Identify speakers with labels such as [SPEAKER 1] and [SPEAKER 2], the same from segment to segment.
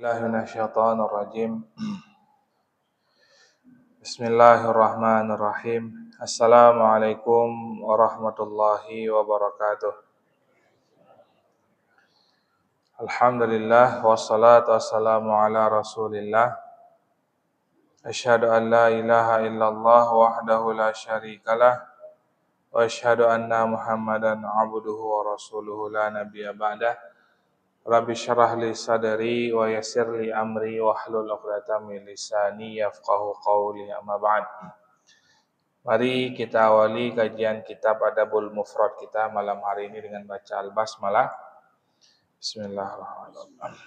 [SPEAKER 1] Bismillahirrahmanirrahim. Bismillahirrahmanirrahim. Assalamualaikum warahmatullahi wabarakatuh. Alhamdulillah wassalatu wassalamu ala Rasulillah. Asyhadu an la ilaha illallah wahdahu la syarikalah wa asyhadu anna Muhammadan abduhu wa rasuluhu la nabiyya ba'dah. Rabbi syrah li sadri wa yassir li amri wahlul 'uqdatam min lisani yafqahu qawli, amma ba'd. Mari kita awali kajian kitab Adabul Mufrad kita malam hari ini dengan baca Al-Basmalah. Bismillahirrahmanirrahim.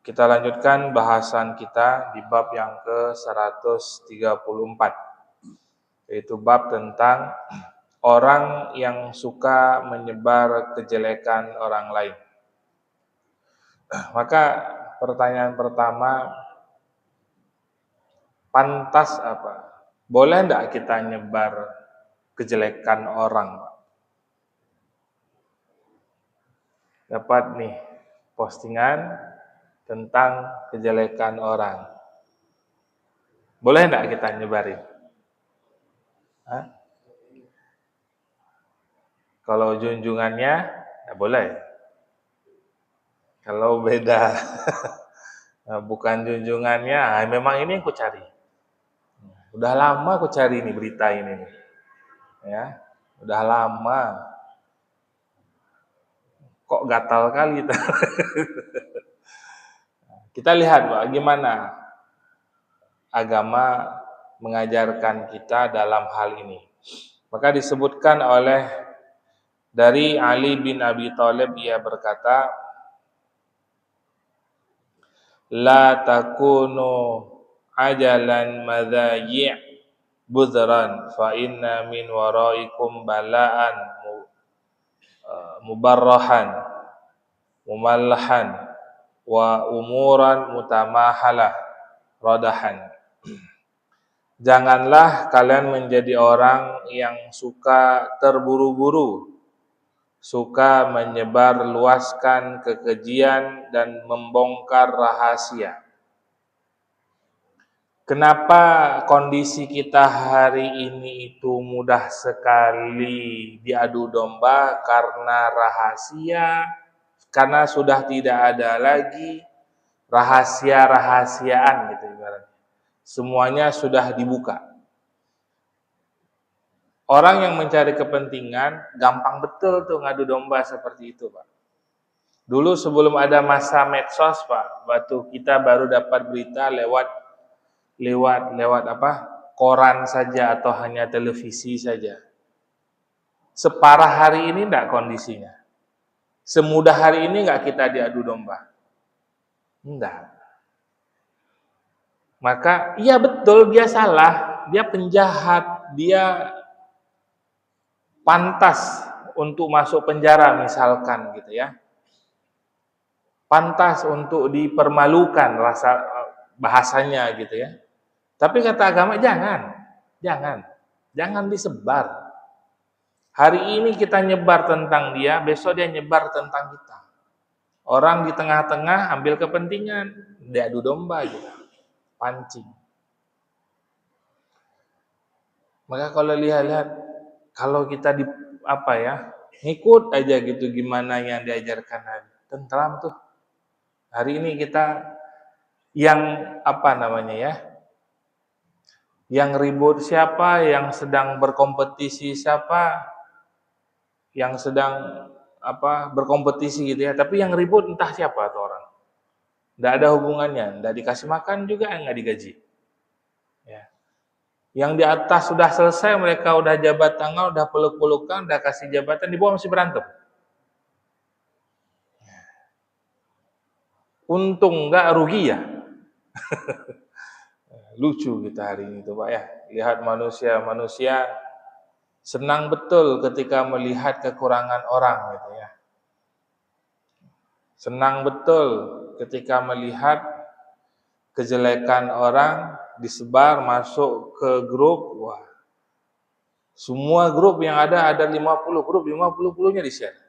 [SPEAKER 1] Kita lanjutkan bahasan kita di bab yang ke-134, yaitu bab tentang orang yang suka menyebar kejelekan orang lain. Maka pertanyaan pertama, pantas apa? Boleh enggak kita nyebar kejelekan orang? Dapat nih postingan tentang kejelekan orang. Boleh enggak kita nyebarin? Hah? Kalau junjungannya, ya boleh. Kalau beda, bukan junjungannya, memang ini yang ku cari. Udah lama aku cari nih berita ini. Ya, udah lama. Kok gatal kali kita. Kita lihat bagaimana agama mengajarkan kita dalam hal ini. Maka disebutkan dari Ali bin Abi Thalib, ia berkata, la takunu ajalan madhayi' budran fa inna min waraikum bala'an mubarrahan mumallahan wa umuran mutamahalah radahan. Janganlah kalian menjadi orang yang suka terburu-buru, suka menyebar luaskan kekejian dan membongkar rahasia. Kenapa kondisi kita hari ini itu mudah sekali diadu domba? Karena rahasia, karena sudah tidak ada lagi rahasia-rahasiaan gitu ibaratnya. Semuanya sudah dibuka. Orang yang mencari kepentingan gampang betul tuh ngadu domba seperti itu, Pak. Dulu sebelum ada masa medsos, Pak, waktu kita baru dapat berita lewat koran saja atau hanya televisi saja. Separah hari ini enggak kondisinya? Semudah hari ini enggak kita diadu domba? Enggak. Maka iya betul, dia salah, dia penjahat, dia pantas untuk masuk penjara misalkan gitu ya. Pantas untuk dipermalukan bahasanya gitu ya. Tapi kata agama jangan disebar. Hari ini kita nyebar tentang dia, besok dia nyebar tentang kita. Orang di tengah-tengah ambil kepentingan, dia adu domba gitu. Pancing. Maka kalau lihat kalau kita ngikut aja gitu gimana yang diajarkan Nabi, tentram tuh. Hari ini kita yang yang ribut siapa, yang sedang berkompetisi siapa, yang sedang berkompetisi gitu ya, tapi yang ribut entah siapa tuh orang. Enggak ada hubungannya, enggak dikasih makan juga enggak digaji. Ya. Yang di atas sudah selesai, mereka udah jabat tangan, udah peluk-pelukan, udah kasih jabatan, di bawah masih berantem. Untung enggak, rugi ya. Lucu kita hari ini tuh Pak ya. Lihat manusia senang betul ketika melihat kekurangan orang gitu ya. Senang betul ketika melihat kejelekan orang disebar masuk ke grup. Wah. Semua grup yang ada 50 grup, 50-nya di-share.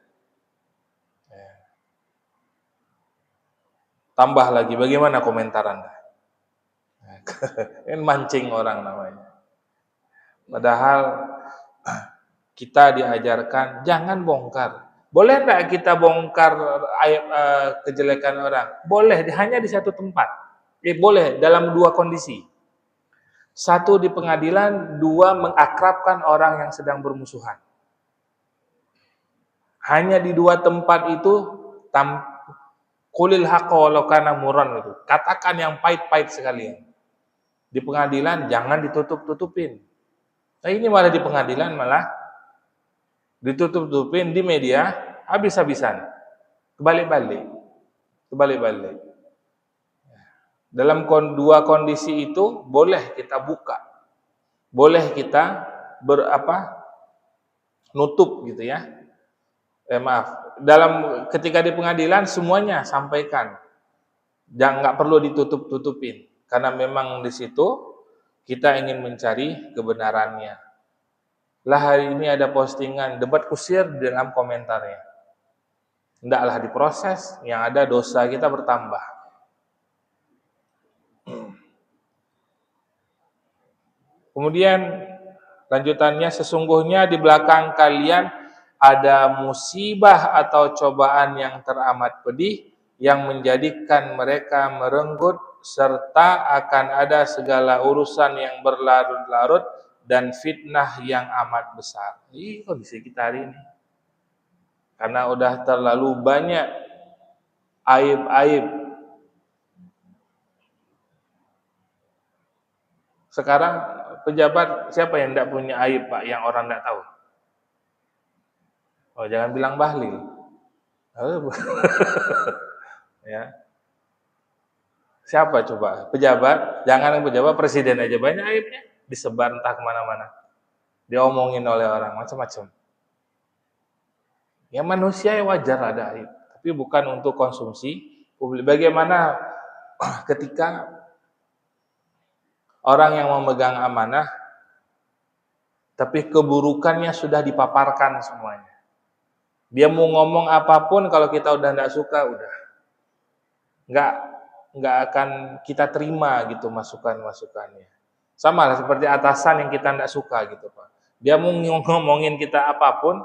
[SPEAKER 1] Tambah lagi, bagaimana komentar Anda? Kan mancing orang namanya. Padahal kita diajarkan jangan bongkar. Boleh enggak kita bongkar kejelekan orang? Boleh, hanya di satu tempat. Boleh dalam dua kondisi. Satu di pengadilan, dua mengakrabkan orang yang sedang bermusuhan. Hanya di dua tempat itu, qulil haqqa walau kana murran itu. Katakan yang pahit-pahit sekalian. Di pengadilan jangan ditutup-tutupin. Nah, ini malah di pengadilan malah ditutup-tutupin, di media habis-habisan. Kebalik-balik. Dalam dua kondisi itu boleh kita buka. Boleh kita nutup gitu ya. Ketika di pengadilan semuanya sampaikan. Jangan, nggak perlu ditutup-tutupin karena memang di situ kita ingin mencari kebenarannya. Lah hari ini ada postingan debat kusir dalam komentarnya. Hendaklah diproses, yang ada dosa kita bertambah. Kemudian lanjutannya, sesungguhnya di belakang kalian ada musibah atau cobaan yang teramat pedih yang menjadikan mereka merenggut, serta akan ada segala urusan yang berlarut-larut dan fitnah yang amat besar. Ini kondisi kita hari ini. Karena udah terlalu banyak aib-aib. Sekarang pejabat siapa yang tidak punya aib, Pak, yang orang tidak tahu? Oh, jangan bilang Bahlil. Ya. Siapa coba? Pejabat, jangan pejabat, presiden aja banyak aibnya, disebar entah kemana-mana, diomongin oleh orang macam-macam. Ya manusia ya wajar ada aib, tapi bukan untuk konsumsi publik. Bagaimana ketika orang yang memegang amanah, tapi keburukannya sudah dipaparkan semuanya. Dia mau ngomong apapun, kalau kita udah tidak suka, udah nggak akan kita terima gitu masukannya. Sama lah seperti atasan yang kita tidak suka gitu, Pak. Dia mau ngomongin kita apapun,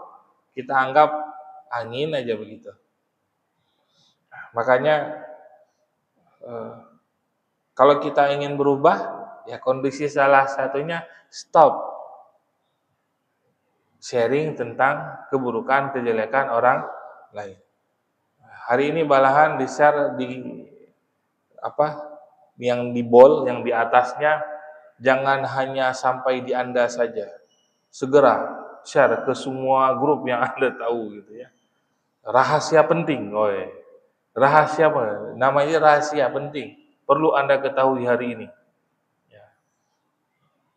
[SPEAKER 1] kita anggap angin aja begitu. Makanya kalau kita ingin berubah, ya kondisi salah satunya stop sharing tentang keburukan, kejelekan orang lain. Hari ini malahan di-share yang di bol, yang di atasnya, jangan hanya sampai di Anda saja. Segera share ke semua grup yang Anda tahu gitu ya. Rahasia penting, rahasia apa? Namanya rahasia penting. Perlu Anda ketahui hari ini. Ya.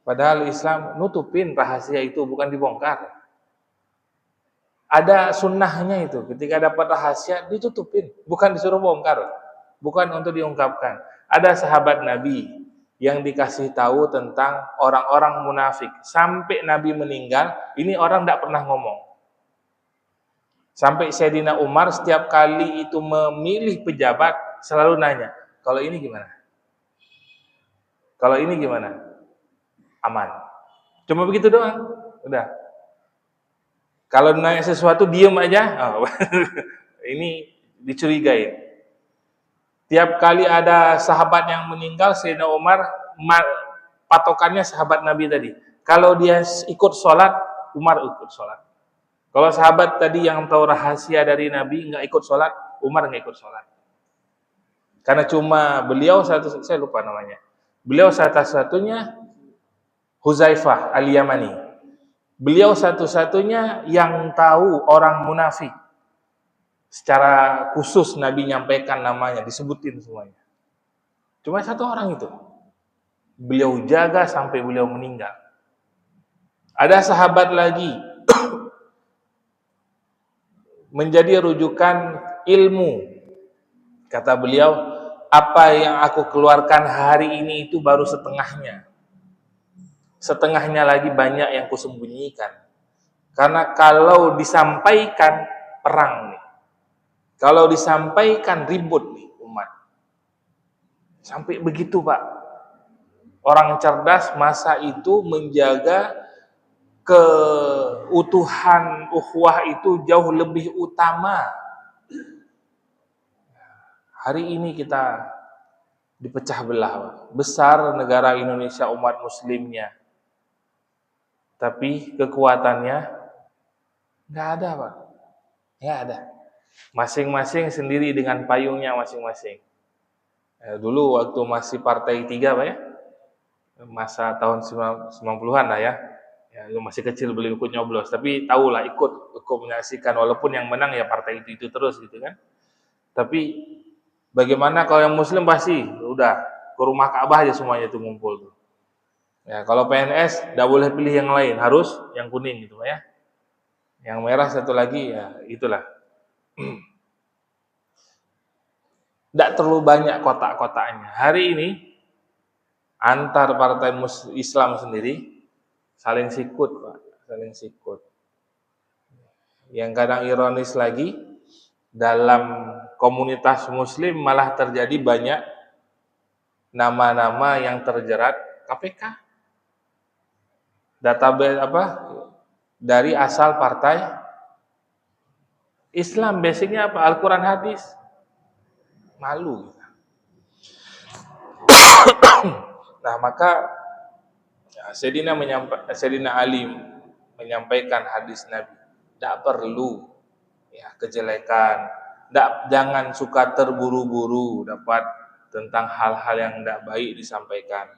[SPEAKER 1] Padahal Islam nutupin rahasia itu, bukan dibongkar. Ada sunnahnya itu, ketika dapat rahasia ditutupin, bukan disuruh bongkar, bukan untuk diungkapkan. Ada sahabat Nabi yang dikasih tahu tentang orang-orang munafik. Sampai Nabi meninggal, ini orang tidak pernah ngomong. Sampai Sayyidina Umar setiap kali itu memilih pejabat, selalu nanya, kalau ini gimana? Kalau ini gimana? Aman. Cuma begitu doang, udah. Kalau nanya sesuatu diem aja, ini dicurigai. Tiap kali ada sahabat yang meninggal, Sayyidina Umar patokannya sahabat Nabi tadi. Kalau dia ikut sholat, Umar ikut sholat. Kalau sahabat tadi yang tahu rahasia dari Nabi nggak ikut sholat, Umar nggak ikut sholat. Karena cuma beliau saya lupa namanya. Beliau satu-satunya Huzaifah al-Yamani. Beliau satu-satunya yang tahu orang munafik. Secara khusus Nabi nyampaikan namanya, disebutin semuanya. Cuma satu orang itu. Beliau jaga sampai beliau meninggal. Ada sahabat lagi menjadi rujukan ilmu. Kata beliau, apa yang aku keluarkan hari ini itu baru setengahnya. Setengahnya lagi banyak yang kusembunyikan. Karena kalau disampaikan perang nih. Kalau disampaikan ribut nih umat. Sampai begitu, Pak. Orang cerdas masa itu menjaga keutuhan ukhuwah itu jauh lebih utama. Hari ini kita dipecah belah, Pak. Besar negara Indonesia umat muslimnya. Tapi kekuatannya nggak ada, Pak. Nggak ada. Masing-masing sendiri dengan payungnya masing-masing. Dulu waktu masih Partai 3, Pak ya, masa tahun 90-an lah ya. Ya, masih kecil belum ikut nyoblos, tapi tahulah ikut menyaksikan, walaupun yang menang ya partai itu terus gitu kan. Tapi bagaimana kalau yang muslim pasti udah ke rumah Ka'bah aja semuanya itu ngumpul tuh. Ya, kalau PNS enggak boleh pilih yang lain, harus yang kuning gitu, Pak ya. Yang merah satu lagi ya itulah. Tidak terlalu banyak kotak-kotaknya. Hari ini antar partai Islam sendiri saling sikut, Pak, saling sikut. Yang kadang ironis lagi, dalam komunitas muslim malah terjadi banyak nama-nama yang terjerat KPK. Database dari asal partai Islam, basicnya apa? Al-Quran, hadis. Malu. Nah, maka Sayyidina Ali menyampaikan hadis Nabi, tidak perlu ya kejelekan, jangan suka terburu-buru dapat tentang hal-hal yang tidak baik disampaikan.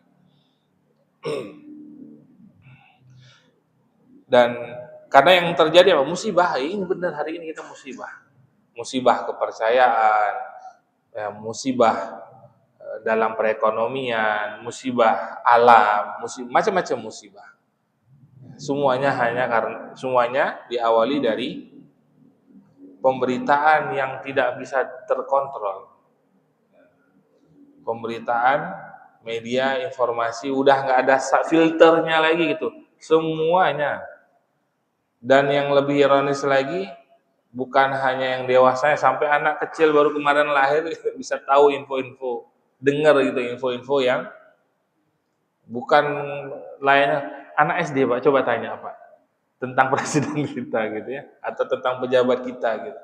[SPEAKER 1] Dan karena yang terjadi apa? Musibah. Ini benar, hari ini kita musibah kepercayaan, ya, musibah dalam perekonomian, musibah alam, macam-macam musibah. Semuanya diawali dari pemberitaan yang tidak bisa terkontrol. Pemberitaan, media, informasi udah nggak ada filternya lagi gitu, semuanya. Dan yang lebih ironis lagi, bukan hanya yang dewasanya, sampai anak kecil baru kemarin lahir bisa tahu info-info, dengar gitu info-info yang bukan lainnya. Anak SD, Pak, coba tanya apa tentang presiden kita gitu ya, atau tentang pejabat kita gitu.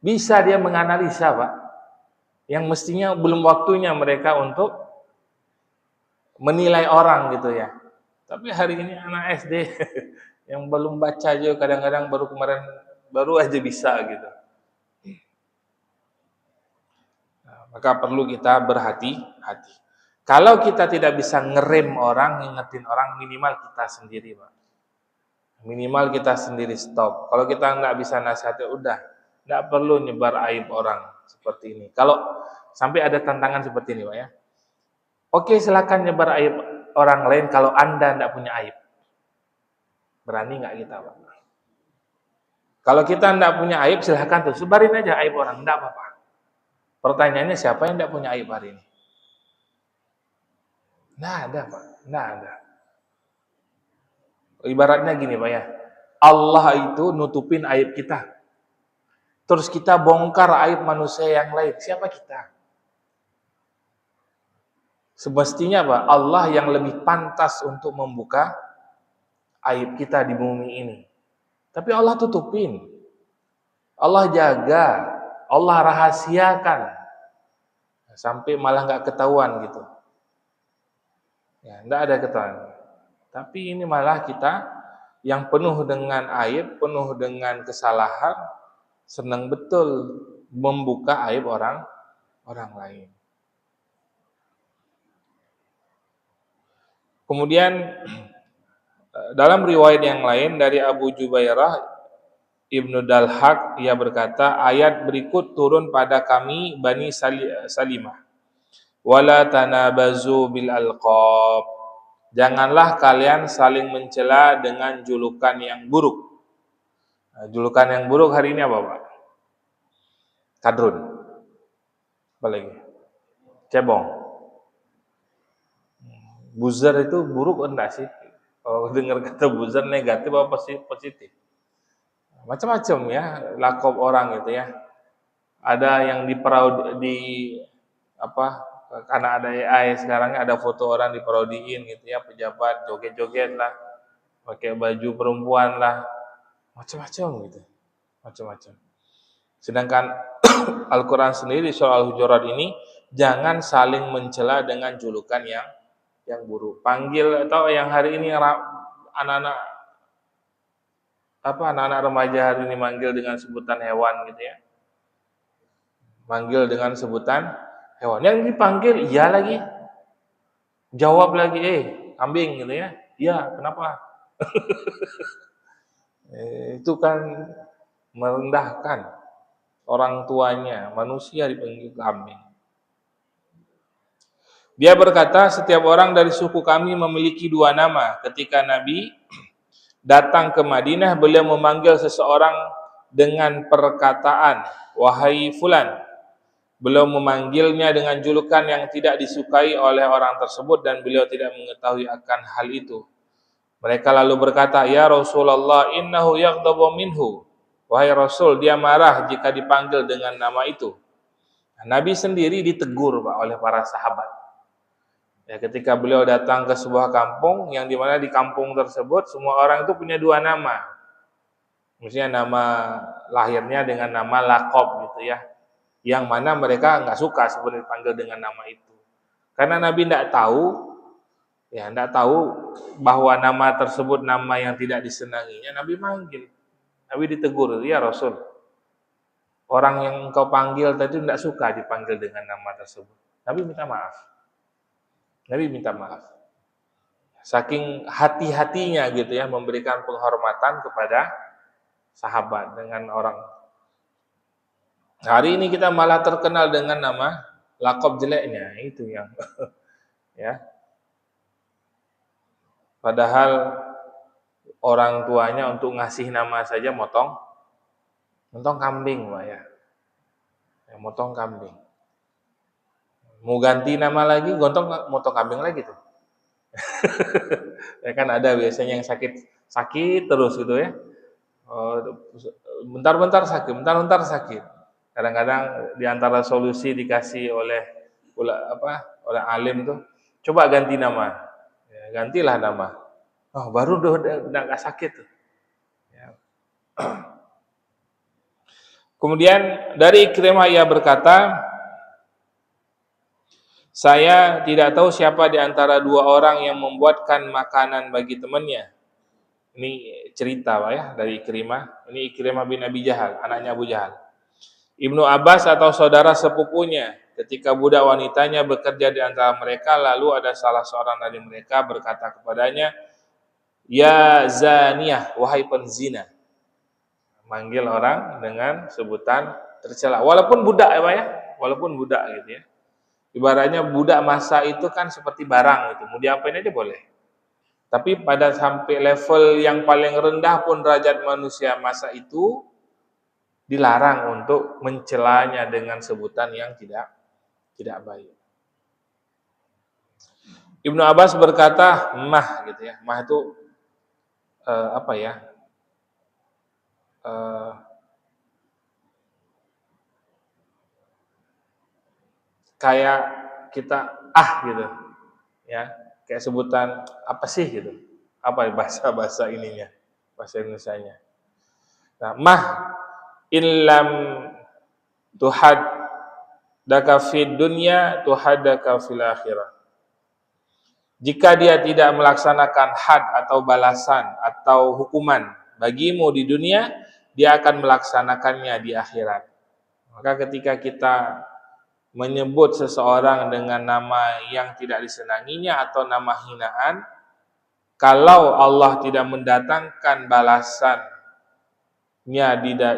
[SPEAKER 1] Bisa dia menganalisa, Pak, yang mestinya belum waktunya mereka untuk menilai orang gitu ya. Tapi hari ini anak SD yang belum baca aja kadang-kadang baru aja bisa gitu. Nah, maka perlu kita berhati-hati. Kalau kita tidak bisa ngerem orang, ngingetin orang, minimal kita sendiri, Pak. Minimal kita sendiri stop. Kalau kita nggak bisa nasihati, udah, nggak perlu nyebar aib orang seperti ini. Kalau sampai ada tantangan seperti ini, Pak ya. Oke, silakan nyebar aib orang lain kalau Anda nggak punya aib. Berani nggak kita, Pak? Kalau kita nggak punya aib, silakan tuh sebarin aja aib orang, nggak apa-apa. Pertanyaannya, siapa yang nggak punya aib hari ini? Nggak ada, Pak. Nggak ada. Ibaratnya gini, Pak ya. Allah itu nutupin aib kita. Terus kita bongkar aib manusia yang lain. Siapa kita? Semestinya, Pak, Allah yang lebih pantas untuk membuka aib kita di bumi ini. Tapi Allah tutupin. Allah jaga. Allah rahasiakan. Sampai malah nggak ketahuan gitu. Ya, enggak ada ketahuan. Tapi ini malah kita yang penuh dengan aib, penuh dengan kesalahan, senang betul membuka aib orang lain. Kemudian dalam riwayat yang lain dari Abu Jubairah Ibnu Dalhaq, ia berkata, ayat berikut turun pada kami Bani Salimah. Wala tanabazu bil alqab. Janganlah kalian saling mencela dengan julukan yang buruk. Nah, julukan yang buruk hari ini apa, Pak? Kadrun. Apa lagi? Cebong. Buzzer itu buruk enggak sih? Kalau dengar kata buzzer negatif apa positif? Macam-macam ya lakob orang gitu ya. Ada yang apa, karena ada AI sekarang ada foto orang diparodiin gitu ya, pejabat joget-joget lah, pakai baju perempuan lah, macam-macam gitu, macam-macam. Sedangkan Al-Quran sendiri surah Al-Hujurat ini jangan saling mencela dengan julukan yang buruk. Panggil atau yang hari ini anak-anak anak-anak remaja hari ini manggil dengan sebutan hewan gitu ya. Manggil dengan sebutan hewan. Yang dipanggil iya lagi. Jawab lagi, kambing gitu ya. Iya, kenapa? Itu kan merendahkan orang tuanya, manusia dipanggil kambing. Dia berkata, setiap orang dari suku kami memiliki 2 nama. Ketika Nabi datang ke Madinah, beliau memanggil seseorang dengan perkataan, wahai fulan. Beliau memanggilnya dengan julukan yang tidak disukai oleh orang tersebut dan beliau tidak mengetahui akan hal itu. Mereka lalu berkata, ya Rasulullah, innahu yaghdabu minhu. Wahai Rasul, dia marah jika dipanggil dengan nama itu. Nabi sendiri ditegur oleh para sahabat. Ya, ketika beliau datang ke sebuah kampung, yang dimana di kampung tersebut semua orang itu punya 2 nama. Misalnya nama lahirnya dengan nama laqab gitu ya. Yang mana mereka nggak suka sebenarnya dipanggil dengan nama itu. Karena Nabi tidak tahu bahwa nama tersebut nama yang tidak disenanginya, Nabi manggil. Nabi ditegur, ya Rasul. Orang yang engkau panggil tadi tidak suka dipanggil dengan nama tersebut. Nabi minta maaf. Nabi minta maaf. Saking hati-hatinya gitu ya memberikan penghormatan kepada sahabat dengan orang. Hari ini kita malah terkenal dengan nama laqab jeleknya, itu yang ya. Padahal orang tuanya untuk ngasih nama saja motong kambing, Pak ya. Motong kambing. Mau ganti nama lagi, motong kambing lagi tuh. Ya kan ada biasanya yang sakit terus gitu ya. Bentar-bentar sakit. Kadang-kadang di antara solusi dikasih oleh alim tuh, coba ganti nama. Ya, gantilah nama. Oh, baru udah enggak sakit tuh. Ya. Kemudian dari Ikrimah ia berkata, saya tidak tahu siapa di antara 2 orang yang membuatkan makanan bagi temannya. Ini cerita Pak ya dari Ikrimah. Ini Ikrimah bin Abi Jahal, anaknya Abu Jahal. Ibnu Abbas atau saudara sepupunya, ketika budak wanitanya bekerja di antara mereka, lalu ada salah seorang dari mereka berkata kepadanya, ya zaniyah, wahai penzina. Manggil orang dengan sebutan tercela. Walaupun budak ya Pak ya, walaupun budak gitu ya. Ibaratnya budak masa itu kan seperti barang gitu, mau diapain aja boleh. Tapi pada sampai level yang paling rendah pun derajat manusia masa itu dilarang untuk mencelanya dengan sebutan yang tidak baik. Ibnu Abbas berkata, mah gitu ya. Mah itu kayak kita gitu ya, kayak sebutan apa sih gitu, apa bahasa ininya, bahasa Indonesianya. Nah, mah illam tuhaddaka fid dunya tuhaddaka fil akhirah. Jika dia tidak melaksanakan had atau balasan atau hukuman bagimu di dunia, dia akan melaksanakannya di akhirat. Maka ketika kita menyebut seseorang dengan nama yang tidak disenanginya atau nama hinaan, kalau Allah tidak mendatangkan balasannya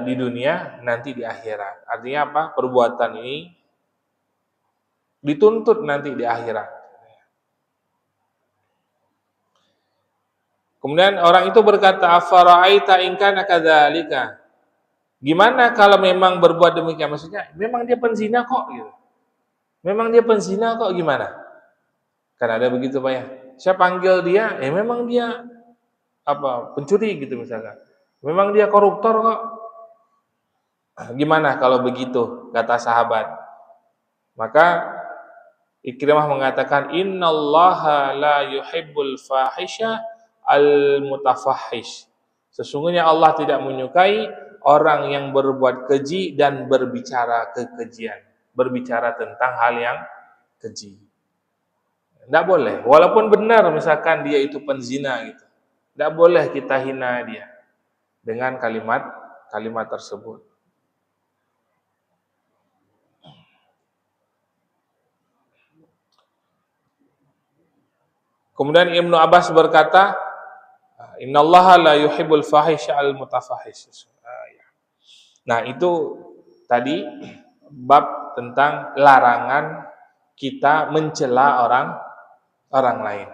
[SPEAKER 1] di dunia, nanti di akhirat. Artinya apa? Perbuatan ini dituntut nanti di akhirat. Kemudian orang itu berkata, afara'aita in kana kadzalika. Gimana kalau memang berbuat demikian? Maksudnya, memang dia penzina kok gitu. Memang dia penzina kok, gimana? Kan ada begitu Pak ya. Saya panggil dia, memang dia pencuri gitu misalkan. Memang dia koruptor kok. Gimana kalau begitu, kata sahabat. Maka Ikrimah mengatakan innallaha la yuhibbul fahisha al mutafahish. Sesungguhnya Allah tidak menyukai orang yang berbuat keji dan berbicara kekejian, berbicara tentang hal yang keji. Tidak boleh, walaupun benar misalkan dia itu penzina gitu. Tidak boleh kita hina dia dengan kalimat tersebut. Kemudian Ibnu Abbas berkata, innallaha la yuhibbul fahisha al mutafahish. Nah, itu tadi bab tentang larangan kita mencela orang lain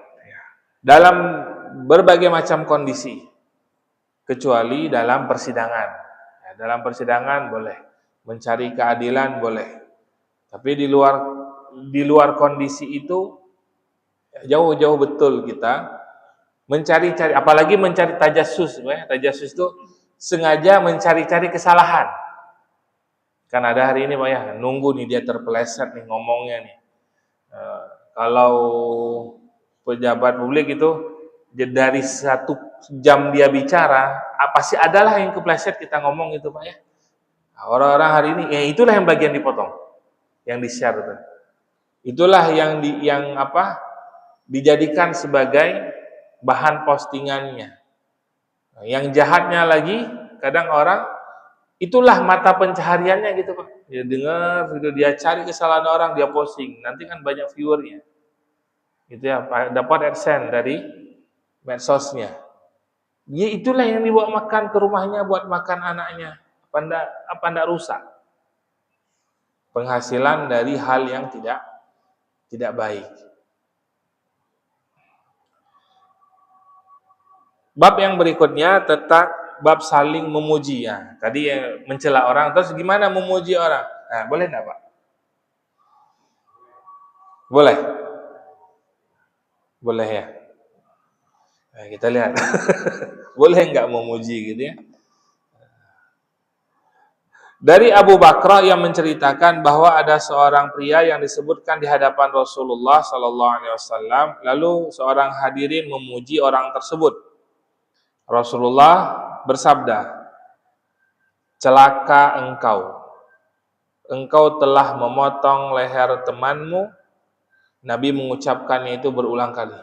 [SPEAKER 1] dalam berbagai macam kondisi, kecuali dalam persidangan. Dalam persidangan boleh, mencari keadilan boleh, tapi di luar kondisi itu jauh-jauh betul kita mencari-cari, apalagi mencari tajassus. Tajassus itu sengaja mencari-cari kesalahan. Kan ada hari ini Pak ya, nunggu nih dia terpeleset nih ngomongnya nih. Kalau pejabat publik itu dari 1 jam dia bicara, pasti adalah yang kepleset kita ngomong itu Pak ya. Orang-orang hari ini, ya itulah yang bagian dipotong, yang di-share itu. Itulah yang dijadikan sebagai bahan postingannya. Yang jahatnya lagi, kadang orang itulah mata pencahariannya gitu Pak. Dia dengar, dia cari kesalahan orang, dia posting. Nanti kan banyak viewernya. Gitu ya, dapat AdSense dari medsosnya. Ya itulah yang dibawa makan ke rumahnya buat makan anaknya. Apa enggak rusak? Penghasilan dari hal yang tidak baik. Bab yang berikutnya tentang bab saling memuji ya. Tadi mencela orang, terus gimana memuji orang? Nah, boleh enggak, Pak? Boleh. Boleh ya. Nah, kita lihat. Boleh enggak memuji gitu ya? Dari Abu Bakrah yang menceritakan bahwa ada seorang pria yang disebutkan di hadapan Rasulullah sallallahu alaihi wasallam, lalu seorang hadirin memuji orang tersebut. Rasulullah bersabda, celaka engkau telah memotong leher temanmu. Nabi mengucapkannya itu berulang kali.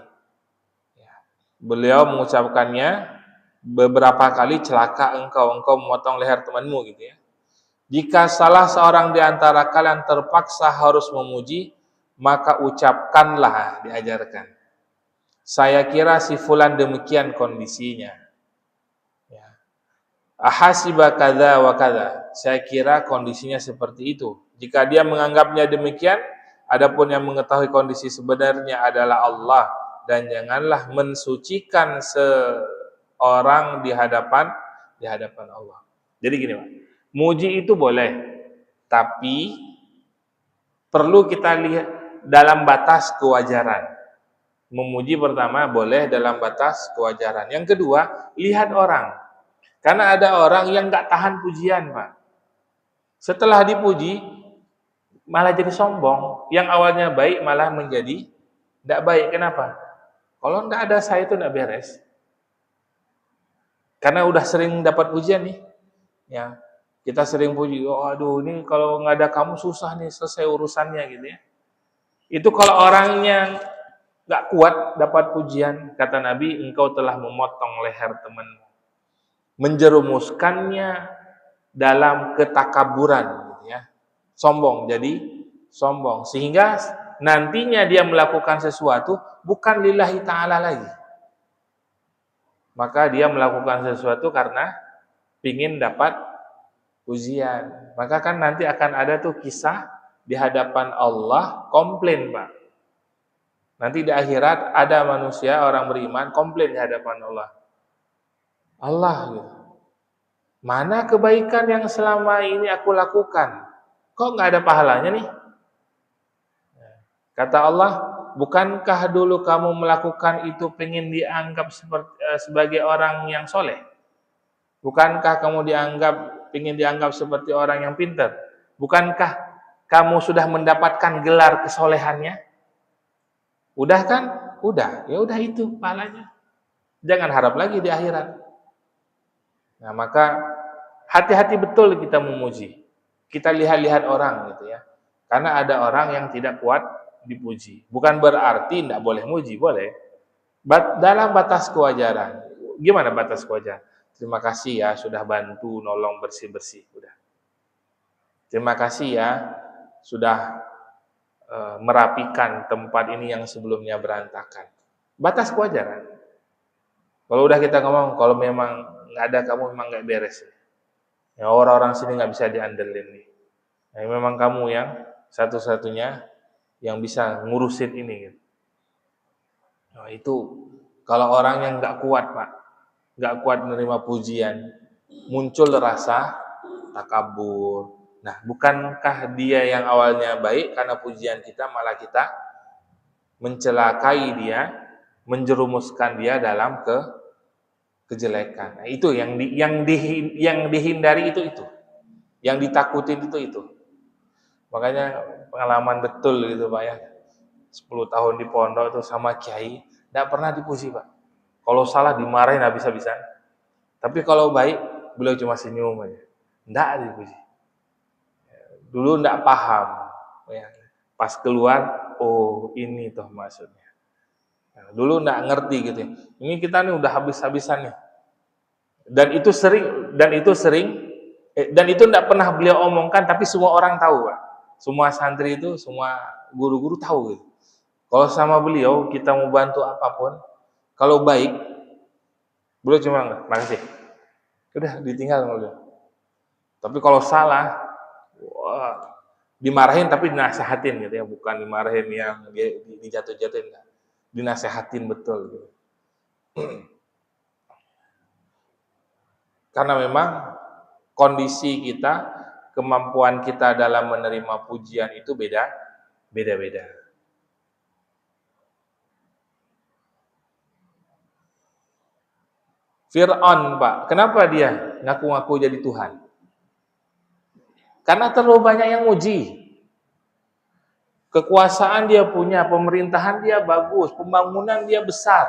[SPEAKER 1] Beliau mengucapkannya beberapa kali, celaka engkau memotong leher temanmu gitu ya. Jika salah seorang di antara kalian terpaksa harus memuji, maka ucapkanlah, diajarkan. Saya kira si fulan demikian kondisinya. Ahasiba kadza wa kadza. Saya kira kondisinya seperti itu. Jika dia menganggapnya demikian, adapun yang mengetahui kondisi sebenarnya adalah Allah, dan janganlah mensucikan seorang di hadapan Allah. Jadi gini, Pak. Muji itu boleh, tapi perlu kita lihat dalam batas kewajaran. Memuji pertama boleh dalam batas kewajaran. Yang kedua, lihat orang. Karena ada orang yang nggak tahan pujian, Pak. Setelah dipuji, malah jadi sombong. Yang awalnya baik malah menjadi tidak baik. Kenapa? Kalau nggak ada saya itu nggak beres. Karena udah sering dapat pujian nih. Ya, kita sering puji, oh aduh ini kalau nggak ada kamu susah nih selesai urusannya gitu ya. Itu kalau orangnya nggak kuat dapat pujian, kata Nabi, engkau telah memotong leher temanmu. Menjerumuskannya dalam ketakaburan gitu ya. Sombong, jadi sombong sehingga nantinya dia melakukan sesuatu bukan lillahi ta'ala lagi. Maka dia melakukan sesuatu karena ingin dapat pujian. Maka kan nanti akan ada tuh kisah di hadapan Allah komplain, Pak. Nanti di akhirat ada manusia orang beriman komplain di hadapan Allah. Allah gitu. Mana kebaikan yang selama ini aku lakukan? Kok nggak ada pahalanya nih? Kata Allah, bukankah dulu kamu melakukan itu pengen dianggap sebagai orang yang soleh? Bukankah kamu ingin dianggap seperti orang yang pintar? Bukankah kamu sudah mendapatkan gelar kesolehannya? Udah kan? Udah. Ya udah itu pahalanya. Jangan harap lagi di akhirat. Nah, maka hati-hati betul kita memuji. Kita lihat-lihat orang gitu ya. Karena ada orang yang tidak kuat dipuji. Bukan berarti tidak boleh muji, boleh. Dalam batas kewajaran. Gimana batas kewajaran? Terima kasih ya sudah bantu nolong bersih-bersih. Udah. Terima kasih ya sudah merapikan tempat ini yang sebelumnya berantakan. Batas kewajaran. Kalau udah kita ngomong, kalau memang nggak ada kamu memang nggak beres. Ya orang-orang sini nggak bisa diandelin nih. Nah, memang kamu yang satu-satunya yang bisa ngurusin ini. Gitu. Nah, itu kalau orang yang nggak kuat, Pak, nggak kuat menerima pujian, muncul rasa takabur. Nah, bukankah dia yang awalnya baik karena pujian kita malah kita mencelakai dia, menjerumuskan dia dalam kejelekan. Nah, itu yang dihindari itu. Yang ditakutin itu. Makanya pengalaman betul gitu Pak ya. 10 tahun di pondok itu sama kiai, tidak pernah dipuji Pak. Kalau salah dimarahin habis-habisan. Tapi kalau baik, beliau cuma senyum aja. Tidak dipuji. Dulu tidak paham. Ya. Pas keluar, oh ini toh maksudnya. Nah, dulu tidak ngerti gitu. Ini kita nih udah habis-habisan nih. Dan itu tidak pernah beliau omongkan, tapi semua orang tahu Pak. Semua santri itu, semua guru-guru tahu gitu. Kalau sama beliau kita mau bantu apapun, kalau baik, beliau cuma makasih. Udah ditinggal sama beliau. Tapi kalau salah, wah, dimarahin tapi dinasehatin gitu ya, bukan dimarahin yang dijatuh-jatuhin, dinasehatin betul gitu. Karena memang kondisi kita, kemampuan kita dalam menerima pujian itu beda-beda. Fir'aun, Pak, kenapa dia ngaku-ngaku jadi Tuhan? Karena terlalu banyak yang muji. Kekuasaan dia punya, pemerintahan dia bagus, pembangunan dia besar.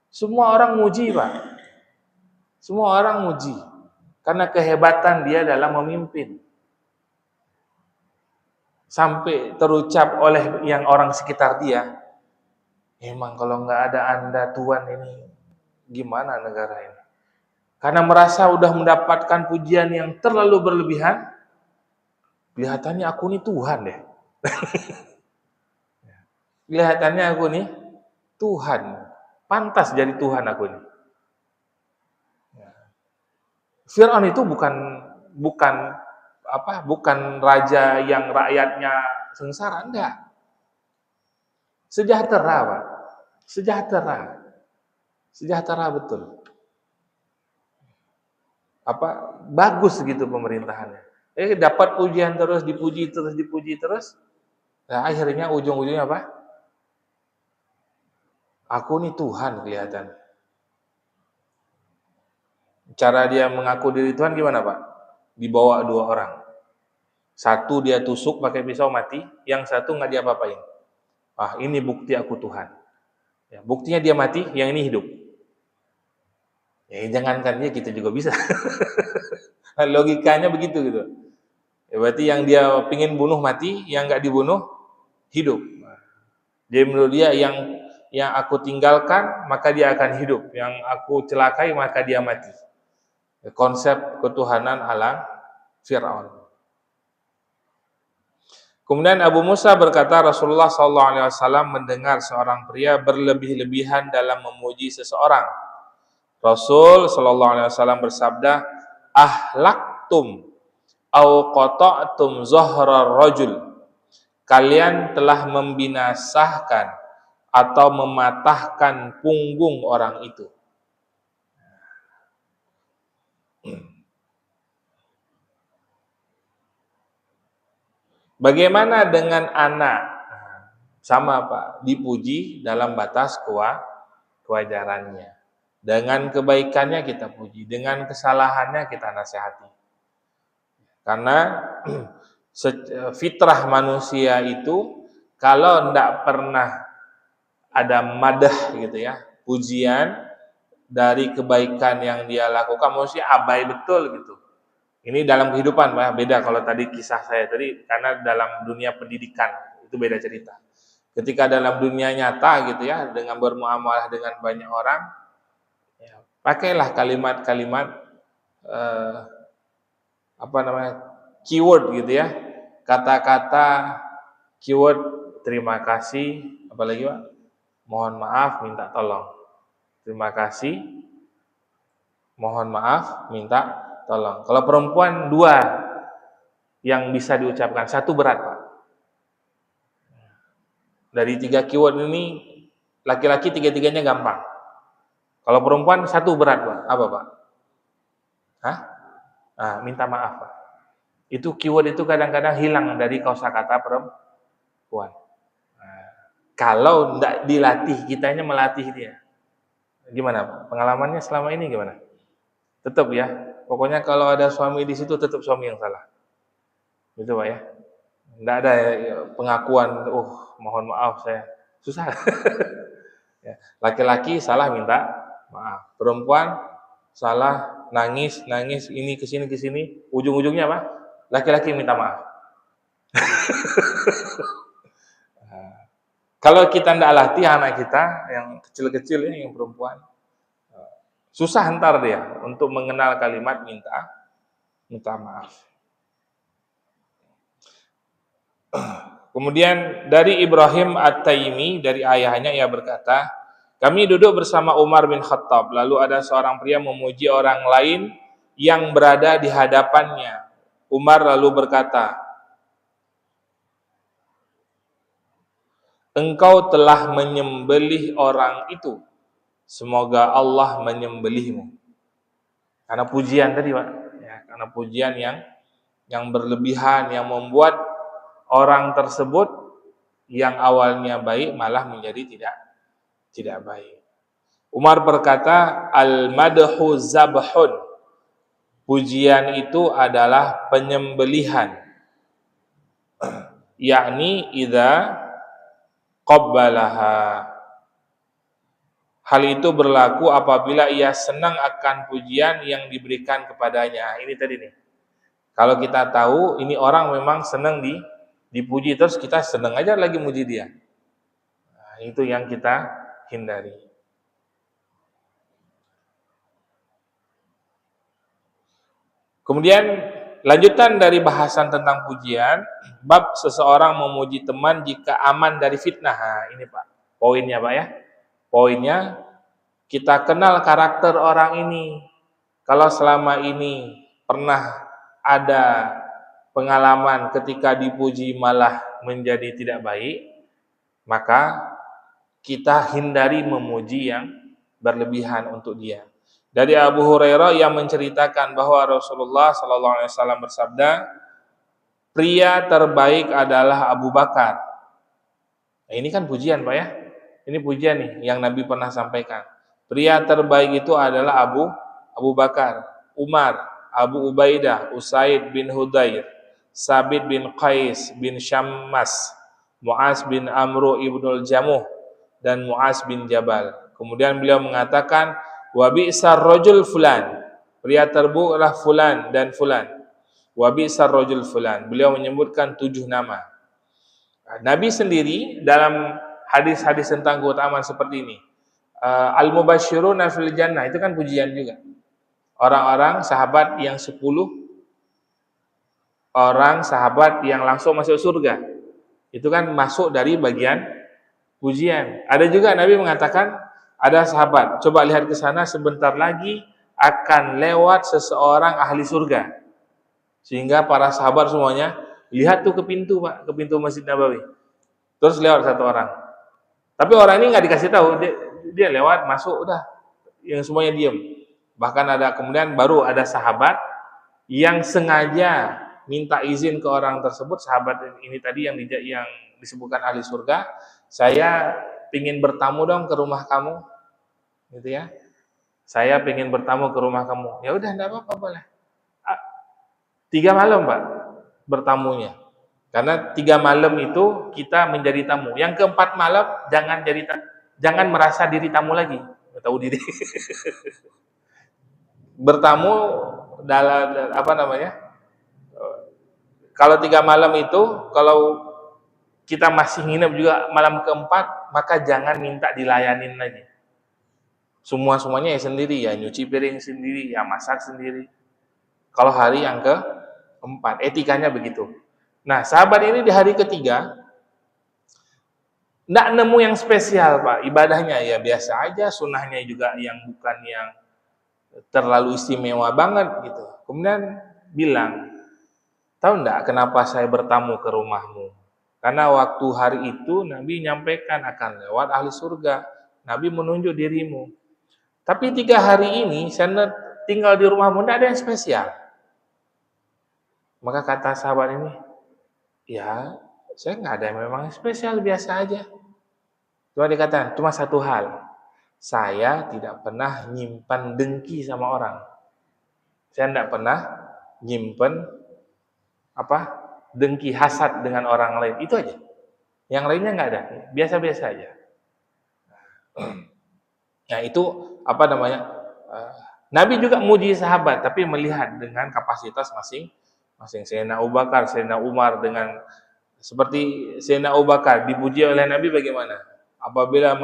[SPEAKER 1] Semua orang muji, Pak. Semua orang muji. Karena kehebatan dia dalam memimpin. Sampai terucap oleh yang orang sekitar dia, emang kalau nggak ada Anda Tuhan ini, gimana negara ini? Karena merasa udah mendapatkan pujian yang terlalu berlebihan, kelihatannya aku nih Tuhan deh. Kelihatannya aku nih Tuhan. Pantas jadi Tuhan aku nih. Fir'aun itu bukan raja yang rakyatnya sengsara, enggak. Sejahtera, Pak. Sejahtera betul. Bagus gitu pemerintahannya. Dapat pujian terus, dipuji terus. Nah, akhirnya ujung-ujungnya apa? Aku nih Tuhan kelihatan. Cara dia mengaku diri Tuhan gimana Pak? Dibawa 2 orang. Satu dia tusuk pakai pisau mati, yang satu nggak diapa-apain. Ini bukti aku Tuhan. Ya, buktinya dia mati, yang ini hidup. Ya jangankan dia, kita juga bisa. Logikanya begitu gitu. Ya, berarti yang dia pingin bunuh mati, yang nggak dibunuh hidup. Jadi menurut dia yang aku tinggalkan maka dia akan hidup, yang aku celakai maka dia mati. Konsep ketuhanan ala Fir'aun. Kemudian Abu Musa berkata, Rasulullah SAW mendengar seorang pria berlebih-lebihan dalam memuji seseorang. Rasul SAW bersabda, ahlaktum au qata'tum zahrar rajul. Kalian telah membinasahkan atau mematahkan punggung orang itu. Bagaimana dengan anak? Sama Pak, dipuji dalam batas kewajarannya. Dengan kebaikannya kita puji, dengan kesalahannya kita nasihati. Karena fitrah manusia itu kalau tidak pernah ada madah gitu ya, pujian dari kebaikan yang dia lakukan, maksudnya abai betul gitu. Ini dalam kehidupan, Pak, beda kalau tadi kisah saya tadi, karena dalam dunia pendidikan itu beda cerita. Ketika dalam dunia nyata gitu ya, dengan bermuamalah dengan banyak orang, ya, pakailah kalimat-kalimat apa namanya, keyword gitu ya, kata-kata keyword terima kasih, apalagi Pak, mohon maaf, minta tolong. Terima kasih, mohon maaf, minta tolong. Kalau perempuan 2 yang bisa diucapkan, 1 berat Pak. Dari 3 keyword ini, laki-laki 3-3-nya gampang. Kalau perempuan 1 berat Pak. Apa Pak? Hah? Nah, minta maaf Pak. Itu keyword itu kadang-kadang hilang dari kosakata perempuan. Nah, kalau tidak dilatih, kitanya melatih dia. Gimana Pak? Pengalamannya selama ini gimana? Tetap ya. Pokoknya kalau ada suami di situ, tetap suami yang salah. Gitu Pak ya. Tidak ada pengakuan, mohon maaf saya. Susah. Ya. Laki-laki salah minta maaf. Perempuan salah nangis ini ke sini, ujung-ujungnya apa? Laki-laki minta maaf. Nah, kalau kita tidak latih anak kita yang kecil-kecil ini, yang perempuan, susah ntar dia untuk mengenal kalimat minta maaf. Kemudian dari Ibrahim At-Taimi, dari ayahnya, ia berkata, kami duduk bersama Umar bin Khattab, lalu ada seorang pria memuji orang lain yang berada di hadapannya. Umar lalu berkata, engkau telah menyembelih orang itu, semoga Allah menyembelihmu. Karena pujian tadi Pak, ya, karena pujian yang berlebihan, yang membuat orang tersebut yang awalnya baik malah menjadi tidak baik. Umar berkata, al-madhu zabhun, pujian itu adalah penyembelihan, yakni idza qabbalaha. Hal itu berlaku apabila ia senang akan pujian yang diberikan kepadanya. Ini tadi nih. Kalau kita tahu ini orang memang senang dipuji, terus kita senang aja lagi muji dia. Nah, itu yang kita hindari. Kemudian lanjutan dari bahasan tentang pujian, bab seseorang memuji teman jika aman dari fitnah. Nah, ini Pak, poinnya Pak ya. Poinnya, kita kenal karakter orang ini. Kalau selama ini pernah ada pengalaman ketika dipuji malah menjadi tidak baik, maka kita hindari memuji yang berlebihan untuk dia. Dari Abu Hurairah yang menceritakan bahwa Rasulullah SAW bersabda, pria terbaik adalah Abu Bakar. Nah, ini kan pujian Pak ya. Ini pujian nih yang Nabi pernah sampaikan. Pria terbaik itu adalah Abu Bakar, Umar, Abu Ubaidah, Usaid bin Hudayr, Sabit bin Qais bin Syammas, Mu'az bin Amru ibnul Jamuh, dan Mu'az bin Jabal. Kemudian beliau mengatakan, wa bi'sar rajul fulan, pria terburuklah fulan dan fulan. Wa bi'sar rajul fulan. Beliau menyebutkan 7 nama. Nabi sendiri dalam hadis-hadis tentang keutamaan seperti ini, al-mubasysyiruna fil jannah, itu kan pujian juga. Orang-orang sahabat yang 10 orang sahabat yang langsung masuk surga. Itu kan masuk dari bagian pujian. Ada juga Nabi mengatakan, ada sahabat, coba lihat ke sana, sebentar lagi akan lewat seseorang ahli surga. Sehingga para sahabat semuanya lihat tuh ke pintu Pak, ke pintu Masjid Nabawi. Terus lewat satu orang. Tapi orang ini nggak dikasih tahu, dia lewat, masuk, udah, yang semuanya diam. Bahkan kemudian baru ada sahabat yang sengaja minta izin ke orang tersebut, sahabat ini tadi yang disebutkan ahli surga, saya pingin bertamu dong ke rumah kamu, gitu ya. Saya pingin bertamu ke rumah kamu. Ya udah, enggak apa-apa, boleh. 3 malam Pak bertamunya. Karena 3 malam itu kita menjadi tamu. Yang keempat malam jangan jadi tamu. Jangan merasa diri tamu lagi, tahu diri. Bertamu dalam apa namanya? Kalau 3 malam itu, kalau kita masih nginep juga malam keempat, maka jangan minta dilayanin lagi. Semuanya ya sendiri, ya nyuci piring sendiri, ya masak sendiri. Kalau hari yang keempat, etikanya begitu. Nah, sahabat ini di hari ketiga nggak nemu yang spesial, Pak. Ibadahnya ya biasa aja, sunnahnya juga yang bukan yang terlalu istimewa banget gitu. Kemudian bilang, tahu enggak kenapa saya bertamu ke rumahmu? Karena waktu hari itu Nabi nyampaikan akan lewat ahli surga. Nabi menunjuk dirimu. Tapi 3 hari ini saya tinggal di rumahmu, tidak ada yang spesial. Maka kata sahabat ini, ya saya nggak ada yang memang spesial, biasa aja. Cuma dikatakan, cuma satu hal, saya tidak pernah nyimpan dengki sama orang. Saya tidak pernah nyimpan dengki, hasad dengan orang lain. Itu aja. Yang lainnya nggak ada, biasa-biasa aja. Nah itu Nabi juga muji sahabat, tapi melihat dengan kapasitas masing-masing. Sayyidina Abu Bakar, Sayyidina Umar, dengan seperti Sayyidina Abu Bakar dipuji oleh Nabi bagaimana? Apabila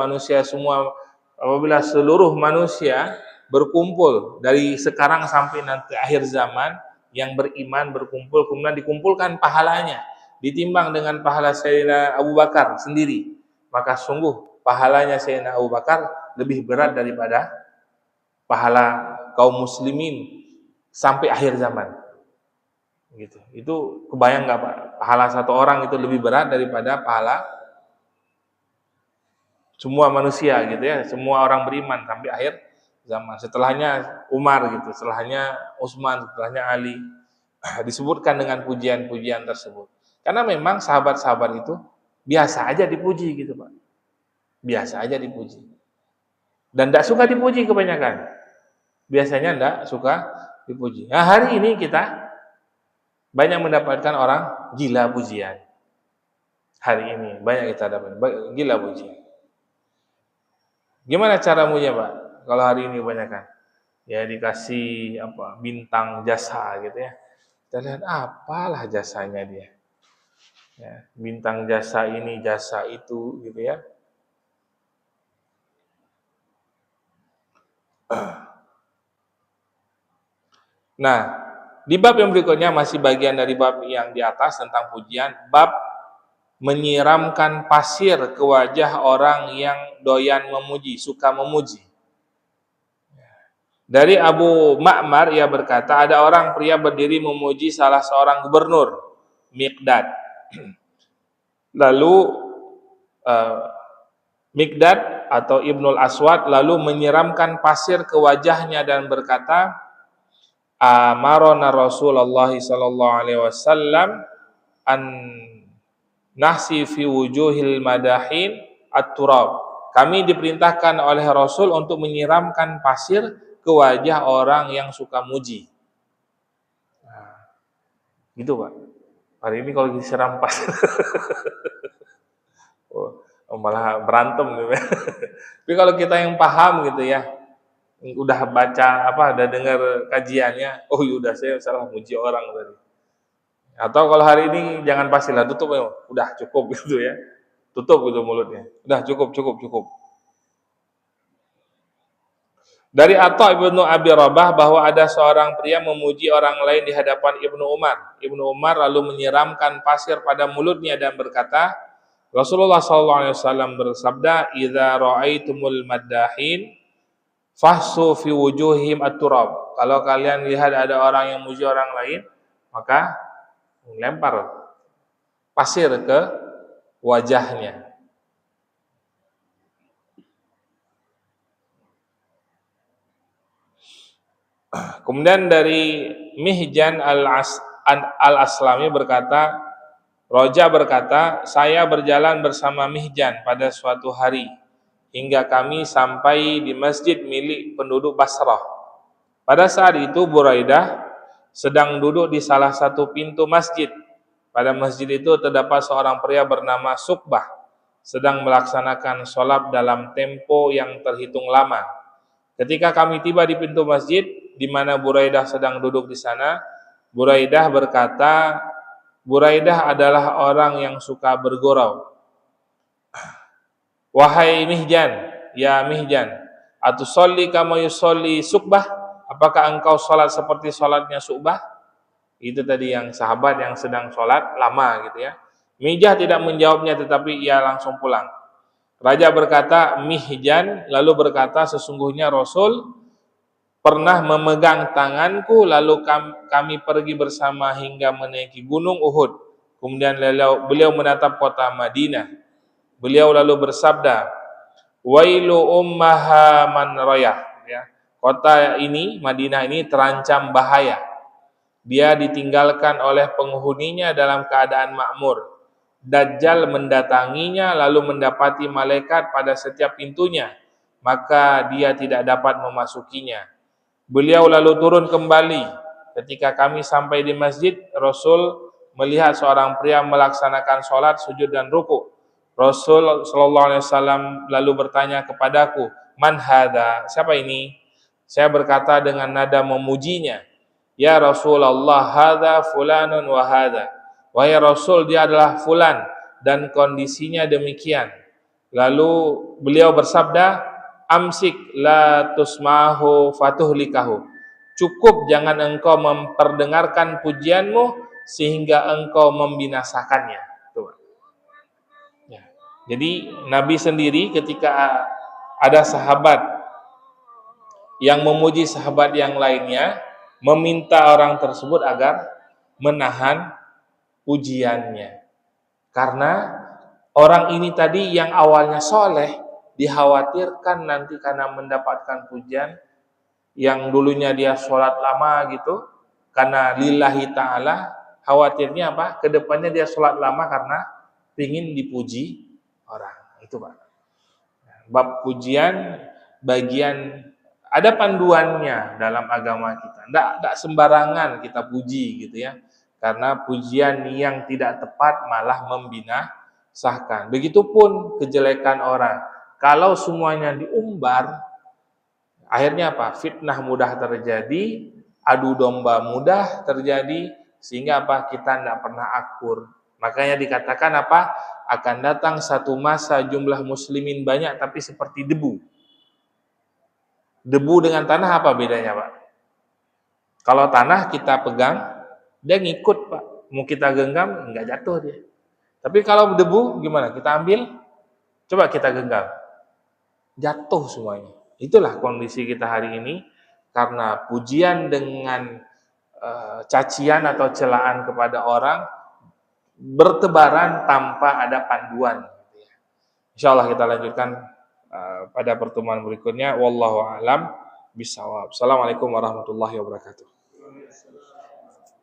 [SPEAKER 1] seluruh manusia berkumpul dari sekarang sampai nanti akhir zaman, yang beriman berkumpul, kemudian dikumpulkan pahalanya, ditimbang dengan pahala Sayyidina Abu Bakar sendiri, maka sungguh pahalanya Sayyidina Abu Bakar lebih berat daripada pahala kaum muslimin sampai akhir zaman. Gitu. Itu kebayang nggak, Pak? Pahala satu orang itu lebih berat daripada pahala semua manusia gitu ya, semua orang beriman sampai akhir zaman. Setelahnya Umar gitu, setelahnya Utsman, setelahnya Ali. Disebutkan dengan pujian-pujian tersebut. Karena memang sahabat-sahabat itu biasa aja dipuji gitu, Pak. Biasa aja dipuji. Dan tidak suka dipuji kebanyakan. Biasanya tidak suka dipuji. Nah, hari ini kita banyak mendapatkan orang gila pujian. Hari ini banyak kita dapat gila pujian. Gimana cara muji, Pak? Kalau hari ini kebanyakan, ya dikasih bintang jasa gitu ya. Kita lihat apalah jasanya dia. Ya, bintang jasa ini, jasa itu gitu ya. Nah, di bab yang berikutnya masih bagian dari bab yang di atas tentang pujian, bab menyiramkan pasir ke wajah orang yang doyan memuji, suka memuji. Dari Abu Ma'mar, ia berkata, ada orang pria berdiri memuji salah seorang gubernur, Miqdad. Lalu Miqdad atau Ibnul Aswad lalu menyiramkan pasir ke wajahnya dan berkata, amarona Rasulullah sallallahu alaihi wasallam an nahsi fi wujuhil madahin at-turab. Kami diperintahkan oleh Rasul untuk menyiramkan pasir ke wajah orang yang suka muji. Nah, gitu, Pak. Hari ini kalau disiram pasir malah berantem gitu. Tapi kalau kita yang paham gitu ya, udah baca udah dengar kajiannya, oh udah saya salah muji orang tadi. Atau kalau hari ini jangan pasir lah, tutup ya, udah cukup gitu ya, tutup gitu mulutnya, udah cukup. Dari Atha ibnu Abi Rabah bahwa ada seorang pria memuji orang lain di hadapan Ibnu Umar. Ibnu Umar lalu menyiramkan pasir pada mulutnya dan berkata, Rasulullah SAW bersabda, idza ra'aitumul maddahin fahsu fi wujuhim at-turab. Kalau kalian lihat ada orang yang muji orang lain, maka lempar pasir ke wajahnya. Kemudian dari Mihjan al-Aslami berkata, Roja berkata, saya berjalan bersama Mihjan pada suatu hari hingga kami sampai di masjid milik penduduk Basrah. Pada saat itu Buraidah sedang duduk di salah satu pintu masjid. Pada masjid itu terdapat seorang pria bernama Sukbah. sedang melaksanakan sholat dalam tempo yang terhitung lama. Ketika kami tiba di pintu masjid, di mana Buraidah sedang duduk di sana, Buraidah berkata, Buraidah adalah orang yang suka bergurau. Wahai Mihjan, ya Mihjan, atusolli kama yusolli Suqbah? Apakah engkau sholat seperti sholatnya Suqbah? Itu tadi yang sahabat yang sedang sholat lama gitu ya. Mihjan tidak menjawabnya, tetapi ia langsung pulang. Raja berkata, Mihjan lalu berkata, sesungguhnya Rasul pernah memegang tanganku, lalu kami pergi bersama hingga menaiki gunung Uhud. Kemudian beliau menatap kota Madinah. Beliau lalu bersabda, Wailu ummaha man rayah. Ya. Kota ini, Madinah ini terancam bahaya. Dia ditinggalkan oleh penghuninya dalam keadaan makmur. Dajjal mendatanginya lalu mendapati malaikat pada setiap pintunya, maka dia tidak dapat memasukinya. Beliau lalu turun kembali. Ketika kami sampai di masjid, Rasul melihat seorang pria melaksanakan sholat, sujud dan ruku. Rasul sallallahu alaihi wasallam lalu bertanya kepadaku, "Man hadza?" Siapa ini? Saya berkata dengan nada memujinya, "Ya Rasulullah, hadza fulanun wa hadza." Wahai Rasul, dia adalah fulan dan kondisinya demikian. Lalu beliau bersabda, "Amsik la tusmahu fatuhlikahu." Cukup jangan engkau memperdengarkan pujianmu sehingga engkau membinasakannya. Tuh. Ya. Jadi Nabi sendiri ketika ada sahabat yang memuji sahabat yang lainnya, meminta orang tersebut agar menahan pujiannya. Karena orang ini tadi yang awalnya soleh, dikhawatirkan nanti karena mendapatkan pujian, yang dulunya dia sholat lama gitu, karena lillahi ta'ala, khawatirnya apa? Kedepannya dia sholat lama karena ingin dipuji orang. Itu Pak. Bab pujian bagian ada panduannya dalam agama kita. Tidak sembarangan kita puji gitu ya. Karena pujian yang tidak tepat malah membinasakan. Begitupun kejelekan orang. Kalau semuanya diumbar, akhirnya apa? Fitnah mudah terjadi, adu domba mudah terjadi, sehingga apa? Kita tidak pernah akur. Makanya dikatakan apa? Akan datang satu masa jumlah muslimin banyak tapi seperti debu. Debu dengan tanah apa bedanya, Pak? Kalau tanah kita pegang, dia ngikut, Pak. Mau kita genggam, enggak jatuh dia. Tapi kalau debu gimana? Kita ambil, coba kita genggam. Jatuh semuanya. Itulah kondisi kita hari ini, karena pujian dengan cacian atau celaan kepada orang bertebaran tanpa ada panduan. Insyaallah kita lanjutkan pada pertemuan berikutnya. Wallahu a'lam bishawab. Assalamualaikum warahmatullahi wabarakatuh.